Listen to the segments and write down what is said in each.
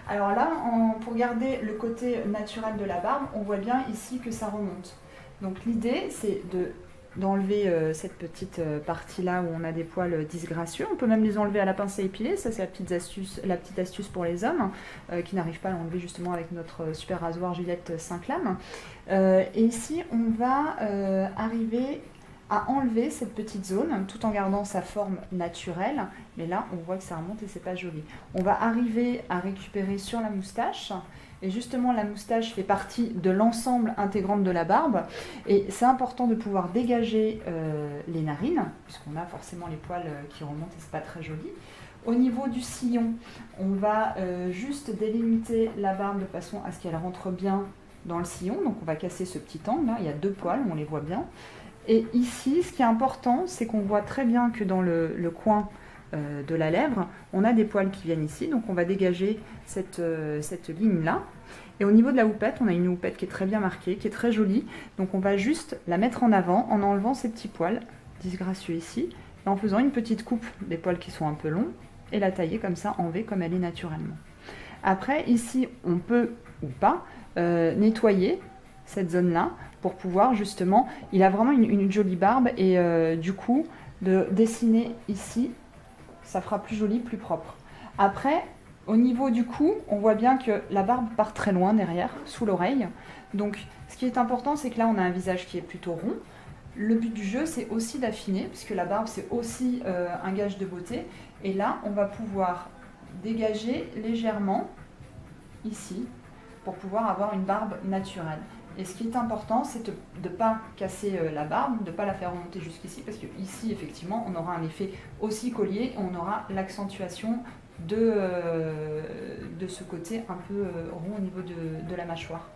Alors là, pour garder le côté naturel de la barbe, on voit bien ici que ça remonte. Donc l'idée, c'est d'enlever cette petite partie-là où on a des poils disgracieux. On peut même les enlever à la pince à épiler, ça c'est la petite astuce pour les hommes qui n'arrivent pas à l'enlever justement avec notre super rasoir Gillette 5 lames. Et ici, on va arriver à enlever cette petite zone tout en gardant sa forme naturelle, mais là on voit que ça remonte et c'est pas joli. On va arriver à récupérer sur la moustache, et justement la moustache fait partie de l'ensemble intégrante de la barbe, et c'est important de pouvoir dégager les narines, puisqu'on a forcément les poils qui remontent et c'est pas très joli. Au niveau du sillon, on va juste délimiter la barbe de façon à ce qu'elle rentre bien dans le sillon, donc on va casser ce petit angle là, il y a 2 poils, on les voit bien. Et ici, ce qui est important, c'est qu'on voit très bien que dans le coin de la lèvre, on a des poils qui viennent ici, donc on va dégager cette ligne-là. Et au niveau de la houppette, on a une houppette qui est très bien marquée, qui est très jolie, donc on va juste la mettre en avant en enlevant ces petits poils disgracieux ici, et en faisant une petite coupe des poils qui sont un peu longs, et la tailler comme ça en V, comme elle est naturellement. Après, ici, on peut, ou pas, nettoyer cette zone-là, pour pouvoir justement, il a vraiment une jolie barbe et du coup, de dessiner ici, ça fera plus joli, plus propre. Après, au niveau du cou, on voit bien que la barbe part très loin derrière, sous l'oreille. Donc, ce qui est important, c'est que là, on a un visage qui est plutôt rond. Le but du jeu, c'est aussi d'affiner, puisque la barbe, c'est aussi un gage de beauté. Et là, on va pouvoir dégager légèrement, ici, pour pouvoir avoir une barbe naturelle. Et ce qui est important, c'est de ne pas casser la barbe, de ne pas la faire remonter jusqu'ici, parce que ici, effectivement, on aura un effet aussi collier, on aura l'accentuation de ce côté un peu rond au niveau de la mâchoire.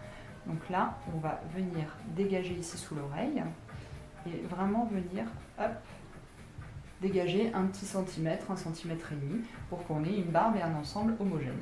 Donc là, on va venir dégager ici sous l'oreille, et vraiment venir, hop, dégager un petit centimètre, 1,5 cm, pour qu'on ait une barbe et un ensemble homogène.